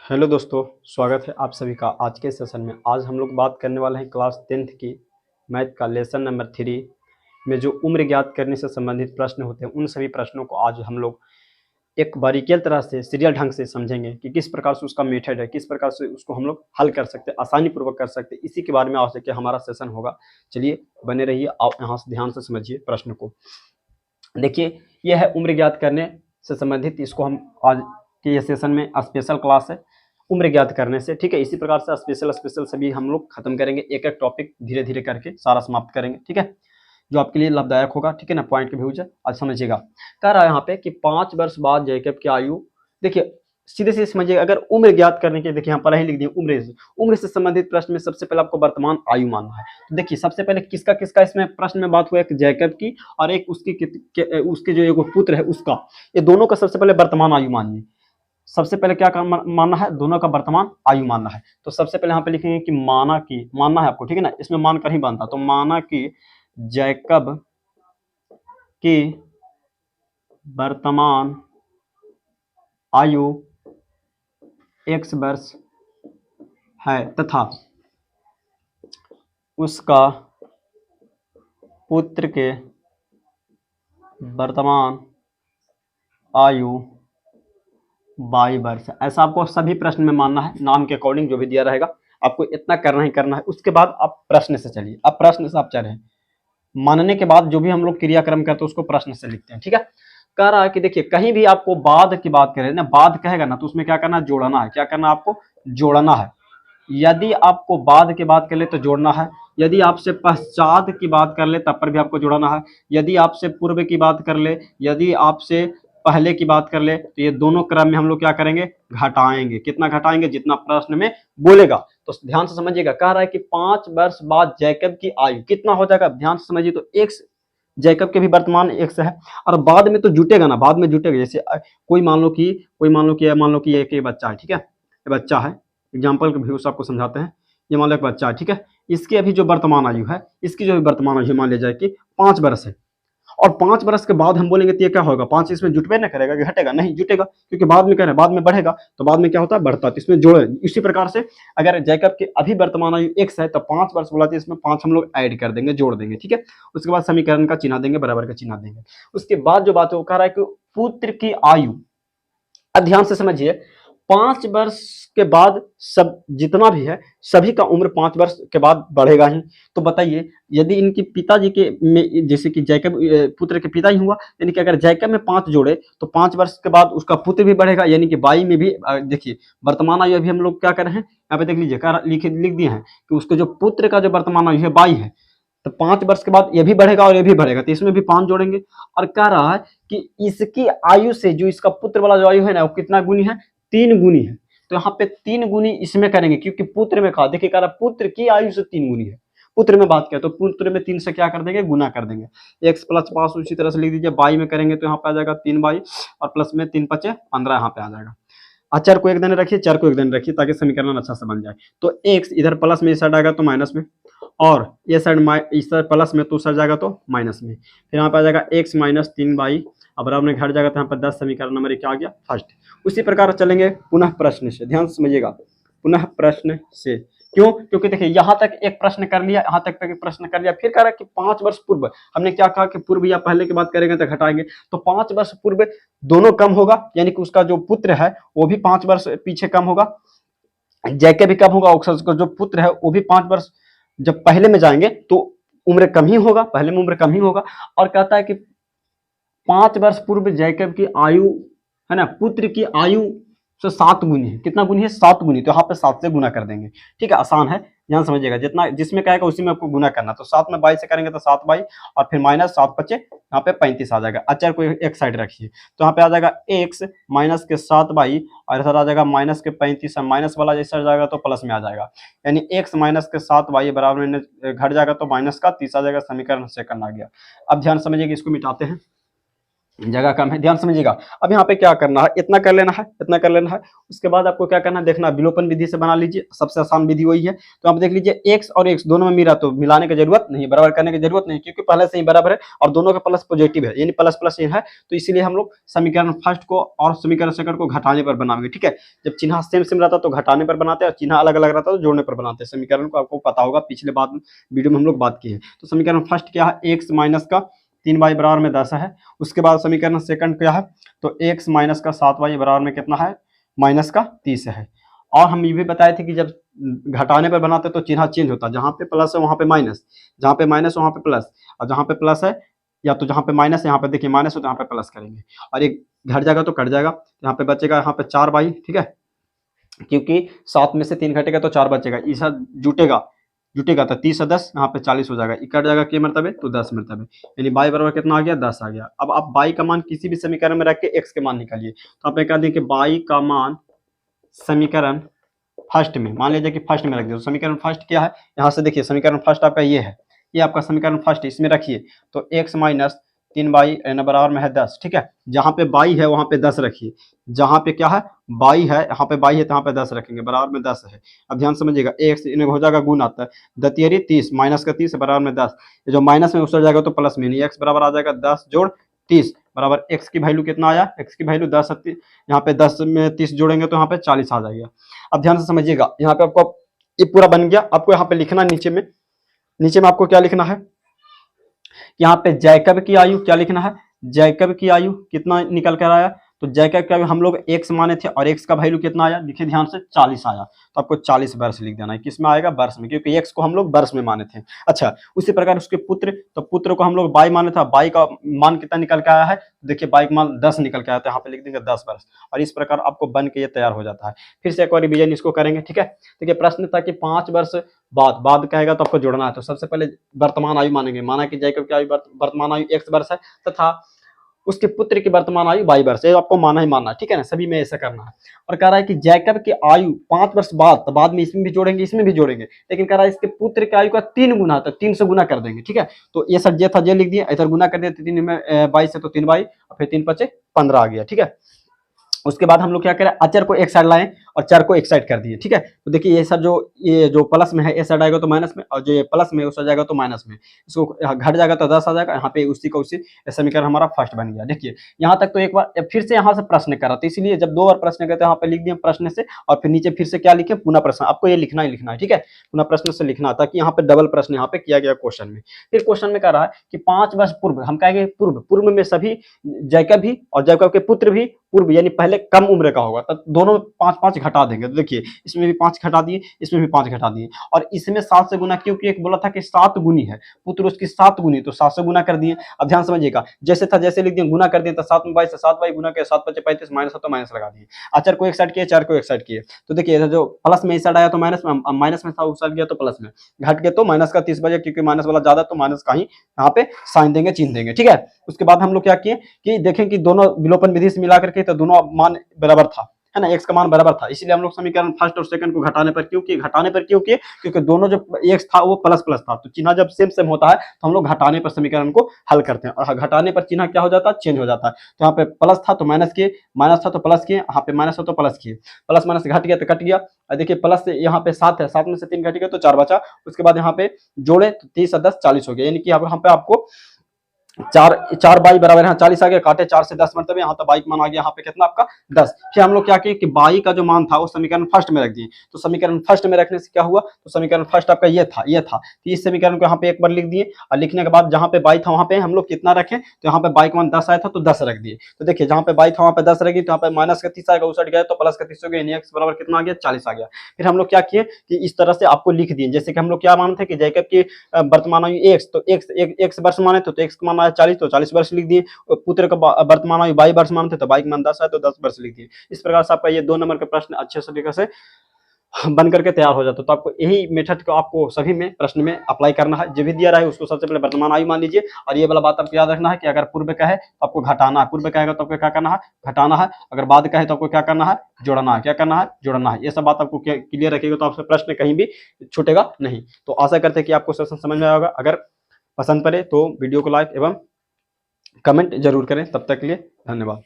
Hello दोस्तों, स्वागत है आप सभी का आज के सेशन में। आज हम लोग बात करने वाले हैं क्लास 10th की मैथ का लेसन नंबर 3 में जो उम्र ज्ञात करने से संबंधित प्रश्न होते हैं उन सभी प्रश्नों को आज हम लोग एक बारीकियल तरह से सीरियल ढंग से समझेंगे कि किस प्रकार से उसका मेथड है, किस प्रकार से उसको हम लोग हल कर सकते हैं, आसानी पूर्वक कर सकते हैं। इसी के बारे में आज के हमारा सेशन होगा। चलिए बने रहिए, आप यहाँ से ध्यान से समझिए प्रश्न को। देखिए, यह है उम्र ज्ञात करने से संबंधित, इसको हम आज के ये सेशन में स्पेशल क्लास है उम्र ज्ञात करने से। ठीक है, इसी प्रकार से स्पेशल सभी हम लोग खत्म करेंगे, एक एक टॉपिक धीरे धीरे करके सारा समाप्त करेंगे। ठीक है, जो आपके लिए लाभदायक होगा। ठीक है ना, पॉइंट के व्यूज है, आज समझिएगा। कह रहा है यहाँ पे कि 5 वर्ष बाद जैकब की आयु, देखिए सीधे सीधे समझिएगा। अगर उम्र ज्ञात करने के, देखिए यहाँ पर ही लिख दिए उम्र से संबंधित प्रश्न में सबसे पहले आपको वर्तमान आयु मानना है। तो देखिए सबसे पहले किसका किसका इसमें प्रश्न में बात हुआ, एक जैकब की और एक उसके जो एक पुत्र है उसका। ये दोनों का सबसे पहले वर्तमान आयु मानिए। सबसे पहले क्या मानना है, दोनों का वर्तमान आयु मानना है। तो सबसे पहले यहाँ पे लिखेंगे कि मानना है आपको। ठीक है ना, इसमें मानकर ही बनता। तो माना कि जैकब की वर्तमान आयु x वर्ष है तथा उसका पुत्र के वर्तमान आयु y वर्ष है। ऐसा आपको सभी प्रश्न में मानना है, नाम के अकॉर्डिंग जो भी दिया रहेगा आपको इतना करना ही करना है। उसके बाद आप प्रश्न से चलिए। अब प्रश्न से आप चल रहे हैं, मानने के बाद जो भी हम लोग क्रियाक्रम करते हैं उसको प्रश्न से लिखते हैं। ठीक है, कह रहा है कि देखिए कहीं भी आपको बाद की बात करें ना, बाद कहेगा ना, तो उसमें क्या करना है, जोड़ना है। क्या करना है आपको, जोड़ना है। यदि आपको बाद की बात कर ले तो जोड़ना है, यदि आपसे पश्चात की बात कर ले तब पर भी आपको जोड़ना है, यदि आपसे पूर्व की बात कर ले, यदि आपसे पहले की बात कर ले, तो ये दोनों क्रम में हम लोग क्या करेंगे, घटाएंगे। कितना घटाएंगे, जितना प्रश्न में बोलेगा। तो ध्यान से समझिएगा, कह रहा है कि 5 वर्ष बाद जैकब की आयु कितना हो जाएगा, ध्यान से समझिए। तो एक्स, जैकब के भी वर्तमान एक्स है, और बाद में तो जुटेगा ना, बाद में जुटेगा। जैसे कोई मान लो कि एक बच्चा है। ठीक है, ये बच्चा है, एग्जाम्पल के व्यू से आपको समझाते हैं। ये मान लो एक बच्चा है। ठीक है, इसकी अभी जो वर्तमान आयु है, इसकी जो वर्तमान आयु मान लिया जाए कि 5 वर्ष है, और 5 वर्ष के बाद हम बोलेंगे तो ये क्या होगा, 5 इसमें जुटबे ना करेगा, घटेगा नहीं, जुटेगा, क्योंकि बाद में कह रहे हैं बाद में बढ़ेगा, तो बाद में क्या होता है, बढ़ता है, तो इसमें जोड़े। इसी प्रकार से अगर जैकब के अभी वर्तमान आयु x है तो 5 वर्ष बोला तो इसमें 5 हम लोग ऐड कर देंगे, जोड़ देंगे। ठीक है, उसके बाद समीकरण का चिन्ह देंगे, बराबर का चिन्ह देंगे। उसके बाद जो बात है वो कह रहा है कि पुत्र की आयु, अब ध्यान से समझिए, 5 वर्ष के बाद सब जितना भी है सभी का उम्र 5 वर्ष के बाद बढ़ेगा ही। तो बताइए, यदि इनकी पिताजी के में, जैसे कि जैकब पुत्र के पिता ही हुआ, यानी कि अगर जैकब में 5 जोड़े तो 5 वर्ष के बाद उसका पुत्र भी बढ़ेगा, यानी कि 22 में भी देखिए वर्तमान आयु अभी हम लोग क्या कर रहे हैं, यहाँ पे देख लीजिए, लिख दिए हैं कि उसके जो पुत्र का जो वर्तमान आयु है 22 है। तो 5 वर्ष के बाद ये भी बढ़ेगा और ये भी बढ़ेगा, तो इसमें भी 5 जोड़ेंगे। और कह रहा है कि इसकी आयु से जो इसका पुत्र वाला जो आयु है ना, वो कितना गुनी है, 3 गुनी है। तो यहाँ पे 3 गुनी इसमें करेंगे, क्योंकि पुत्र में कहा, देखिए कह रहा पुत्र की आयु से 3 गुनी है। पुत्र में बात करें तो पुत्र में 3 से क्या कर देंगे, गुना कर देंगे। x प्लस 5 उसी तरह से लिख दीजिए, बाई में करेंगे तो यहाँ पे आ जाएगा 3 बाई, और प्लस में 3 पचे 15 यहाँ पे आ जाएगा। चर को एक दिन रखिए, चर को एक दिन रखिए, ताकि समीकरण अच्छा से बन जाए। तो x इधर प्लस में, इस साइड आएगा तो माइनस में, और ये साइड इस साइड प्लस में तो उस साइड जाएगा तो माइनस में। फिर यहाँ पे आ जाएगा x माइनस 3 बाई, अब बराबर में घट जाएगा, तो यहाँ पर 10 समीकरण नंबर क्या आ गया, फर्स्ट। उसी प्रकार चलेंगे पुनः प्रश्न से, ध्यान से समझिएगा, पुनः प्रश्न से। क्यों, क्योंकि देखिए यहाँ तक एक प्रश्न कर लिया, यहाँ तक एक प्रश्न कर लिया, फिर कह रहा है कि 5 वर्ष पूर्व, हमने क्या कहा कि पूर्व या पहले की बात करेंगे तो घटाएंगे। तो 5 वर्ष पूर्व दोनों कम होगा, यानी कि उसका जो पुत्र है वो भी 5 वर्ष पीछे कम होगा, जैके भी कम होगा, उसका जो पुत्र है वो भी 5 वर्ष जब पहले में जाएंगे तो उम्र कम ही होगा, पहले में उम्र कम ही होगा। और कहता है कि 5 वर्ष पूर्व जैकब की आयु है ना, पुत्र की आयु से 7 गुनी है। कितना गुनी है, 7 गुनी। तो यहाँ पे 7 से गुना कर देंगे। ठीक है, आसान है, ध्यान समझिएगा, जितना जिसमें कहेगा उसी में आपको गुना करना। तो 7 में 22 से करेंगे तो 7 बाई, और फिर माइनस 7 पचे यहाँ पे 35 आ जाएगा। अचर को एक साइड रखिए, तो यहाँ पे आ जाएगा x माइनस के 7 बाई, और इधर आ जाएगा माइनस के 35, माइनस वाला जैसा जाएगा तो प्लस में आ जाएगा, यानी x माइनस के 7 बाई बराबर में घट जाएगा तो माइनस का 30 आ जाएगा। समीकरण सेकंड आ गया। अब ध्यान समझिए कि इसको मिटाते हैं। जगह कम है, ध्यान समझिएगा। अब यहाँ पे क्या करना है, इतना कर लेना है, इतना कर लेना है। उसके बाद आपको क्या करना है, देखना विलोपन विधि से बना लीजिए, सबसे आसान विधि वही है। तो आप देख लीजिए x और x दोनों में मिला तो मिलाने की जरूरत नहीं, बराबर करने की जरूरत नहीं, क्योंकि पहले से ही बराबर है और दोनों का प्लस पॉजिटिव है, यानी प्लस प्लस है। तो इसीलिए हम लोग समीकरण फर्स्ट को और समीकरण सेकंड को घटाने पर बनाएंगे, ठीक है। जब चिन्ह सेम सेम रहता तो घटाने पर बनाते हैं, और चिन्ह अलग अलग रहता तो जोड़ने पर बनाते हैं समीकरण को। आपको पता होगा, पिछले बात वीडियो में हम लोग बात की है। तो समीकरण फर्स्ट क्या है, x माइनस का 3y बराबर में 10 है। उसके बाद समीकरण सेकंड क्या है, तो x माइनस का 7y बराबर में कितना है, माइनस का 30 है। और हम ये भी बताए थे कि जब घटाने पर बनाते तो चिन्ह चेंज होता, जहां पे प्लस है वहां पे माइनस, जहां पे माइनस वहां पे प्लस, और जहां पे प्लस है या तो जहां पे माइनस है यहाँ पे देखिए माइनस हो तो यहाँ पे प्लस करेंगे, और एक घट जाएगा तो कट जाएगा, यहाँ पे बचेगा यहाँ पे 4y, ठीक है, क्योंकि 7 में से 3 घटेगा तो 4 बचेगा, ऐसा जुटेगा जुटेगा तो 30 से 10 यहाँ पे 40 हो जाएगा, कट जाएगा के मरतबे तो 10 मरतबे, यानी y बराबर कितना आ गया, 10 आ गया। अब आप y का मान किसी भी समीकरण में रख के x के मान निकालिए। तो आप कह दें कि y का मान समीकरण फर्स्ट में, मान लीजिए कि फर्स्ट में रख दिया। तो समीकरण फर्स्ट क्या है, यहाँ से देखिए समीकरण फर्स्ट आपका ये है, ये आपका समीकरण फर्स्ट, इसमें रखिए। तो x माइनस 3y बराबर में है 10, ठीक है। जहां पे y है वहां पे 10 रखिए, जहां पे क्या है y है, यहाँ पे y है तो यहाँ पे 10 रखेंगे, बराबर में 10 है। अब ध्यान समझिएगा, x इन्हें हो जाएगा गुण, आता है दतियरी 30 माइनस का 30 बराबर में 10, जो माइनस में उतर जाएगा तो प्लस में, नहीं x बराबर आ जाएगा 10 जोड़ 30 बराबर x की वैल्यू कितना आया, x की वैल्यू 10, यहाँ पे 10 में 30 जोड़ेंगे तो यहाँ पे 40 आ जाएगा। अब ध्यान से समझिएगा, यहाँ पे आपको ये पूरा बन गया। आपको यहाँ पे लिखना नीचे में आपको क्या लिखना है, यहाँ पे जैकब की आयु क्या लिखना है, जैकब की आयु कितना निकल कर आया, तो जैकब की आयु हम लोग x माने थे और x का वैल्यू कितना आया, देखिए ध्यान से 40 आया। तो आपको 40 वर्ष लिख देना है, किस में आएगा, वर्ष में, क्योंकि x को हम लोग वर्ष में माने थे। अच्छा, उसी प्रकार उसके पुत्र, तो पुत्र को हम लोग y माने था, y का मान कितना निकल के आया है, देखिए y का मान 10 निकल के आया था, यहाँ पे लिख देंगे 10 वर्ष। और इस प्रकार आपको बन के ये तैयार हो जाता है। फिर से एक बार रिवीजन इसको करेंगे, ठीक है। देखिए प्रश्न था कि 5 वर्ष बाद कहेगा तो आपको जोड़ना है। तो सबसे पहले वर्तमान आयु मानेंगे, माना कि जैकब की आयु वर्तमान आयु x वर्ष है तथा उसके पुत्र की वर्तमान आयु 22 वर्ष है, आपको माना ही मानना है, ठीक है ना, सभी में ऐसा करना है। और कह रहा है कि जैकब की आयु 5 वर्ष बाद, तो बाद में इसमें भी जोड़ेंगे इसमें भी जोड़ेंगे, लेकिन कह रहा है इसके पुत्र की आयु का 3 गुना, तो 3 से गुना कर देंगे, ठीक है। तो ये सर जे था जे लिख दिया, इधर गुना कर दिया, 3 में 22 है तो 3 22 और फिर 3 5 15 आ गया, ठीक है। उसके बाद हम लोग क्या करें, अचर को एक साइड लाएं और चर को एक साइड कर दिए, ठीक है। तो देखिए ये सर ये जो प्लस में है इस साइड आएगा तो माइनस में, और जो ये प्लस में उस साइड जाएगा तो माइनस में, इसको घट जाएगा तो 10 आ जाएगा, यहाँ पे उसी का उसी समीकरण हमारा फर्स्ट बन गया। देखिए यहाँ तक तो एक बार फिर से यहाँ से प्रश्न करा, तो इसलिए जब 2 बार प्रश्न करते हैं यहाँ पे लिख दिए प्रश्न से, और फिर नीचे फिर से क्या लिखे, पुनः प्रश्न, आपको ये लिखना ही लिखना है, ठीक है, पुनः प्रश्न से लिखना, ताकि यहाँ पे डबल प्रश्न यहाँ पे किया गया क्वेश्चन में। फिर क्वेश्चन में कह रहा है कि 5 वर्ष पूर्व, हम कहेंगे पूर्व में सभी जैकब भी और जैकब के पुत्र भी पूर्व यानी पहले कम उम्र का होगा, तब दोनों 5 घटा देंगे। तो देखिए इसमें भी 5 घटा दिए, इसमें भी 5 घटा दिए, और इसमें 7 से गुना, क्योंकि एक बोला था कि 7 गुनी है पुत्र उसकी 7 गुनी, तो 7 से गुना कर दिए। अब ध्यान समझिएगा, जैसे था जैसे लिख दिए, गुना कर दिए तो 7 में 22 से 7 गुना के 7 5 35 माइनस तो माइनस लगा दिए, अचर को एक साइड किए, चर को एक साइड किए। तो देखिए जो प्लस में इस साइड आया तो माइनस में, माइनस में था उस साइड गया तो प्लस में, घट के तो माइनस का 30 बजे, क्योंकि माइनस वाला ज्यादा तो माइनस का ही यहाँ पे साइन देंगे, चिन्ह देंगे, ठीक है। उसके बाद हम लोग क्या किए कि देखें कि दोनों विलोपन विधि से मिला करके तो दोनों मान बराबर था, है ना, x का मान बराबर था, इसलिए हम लोग समीकरण फर्स्ट और सेकंड को घटाने पर क्यों किए, क्योंकि दोनों जो x था वो प्लस प्लस था, तो चिन्ह जब सेम सेम होता है तो हम लोग घटाने पर समीकरण को हल करते हैं, और घटाने पर चिन्ह क्या हो जाता है, चेंज हो जाता है। तो यहाँ पे प्लस था तो माइनस किए, माइनस था तो प्लस किए, यहाँ पे माइनस था तो प्लस किए, प्लस माइनस घट गया तो कट गया। और देखिए प्लस से यहाँ पे 7 है, 7 में से 3 घट गया तो 4 बचा। उसके बाद यहाँ पे जोड़े तो 30 और 10 40 हो गया, यानी कि यहाँ पे आपको 4 बाई बराबर यहाँ 40 आ गया, काटे 4 से 10 मतलब यहाँ तो बाई का मान आ गया यहाँ पे कितना आपका 10। फिर हम लोग क्या किए कि बाई का जो मान था वो समीकरण फर्स्ट में रख दिए। तो समीकरण फर्स्ट में रखने से क्या हुआ, तो समीकरण फर्स्ट आपका ये था तो इस समीकरण को यहाँ पे एक बार लिख दिए, और लिखने के बाद जहाँ पे बाई था वहाँ पे हम लोग कितना रखें, तो यहाँ पे बाई का मान 10 आया था तो 10 रख दिए। तो देखिए जहाँ पे बाई था वहाँ पे 10 रखी, तो यहाँ पे माइनस का 30 आएगा, उस साइड गया तो प्लस का 30 हो गया, एक्स बराबर कितना आ गया 40 आ गया। फिर हम लोग क्या किए कि इस तरह से आपको लिख दिए, जैसे कि हम लोग क्या मानते थे कि जैकब की वर्तमान आयु एक्स, तो एक्स वर्ष माने तो एक्स का मान आया 40 तो 40 वर्ष लिख दिए, पुत्र का वर्तमान आयु 22 वर्ष मानते तो 22 का मान 10 है तो 10 वर्ष लिख दिए। इस प्रकार से आपका ये 2 नंबर का प्रश्न अच्छे तरीके से बन करके तैयार हो जाता है। तो आपको यही मेथड को आपको सभी में प्रश्न में अप्लाई करना है, जो भी दिया रहा है उसको सबसे पहले वर्तमान आयु मान लीजिए, और ये वाला बात आपको याद रखना है कि अगर पूर्व का है तो आपको घटाना है, पूर्व कहेगा तो आपको क्या करना है, घटाना है, अगर बाद का है तो आपको क्या करना है, जोड़ना है, क्या करना है, जोड़ना है। ये सब बात आपको क्लियर रखिएगा तो आपसे प्रश्न कहीं भी छूटेगा नहीं। तो आशा करते हैं कि आपको सेशन समझ में आएगा। अगर पसंद पड़े तो वीडियो को लाइक एवं कमेंट जरूर करें। तब तक के लिए धन्यवाद।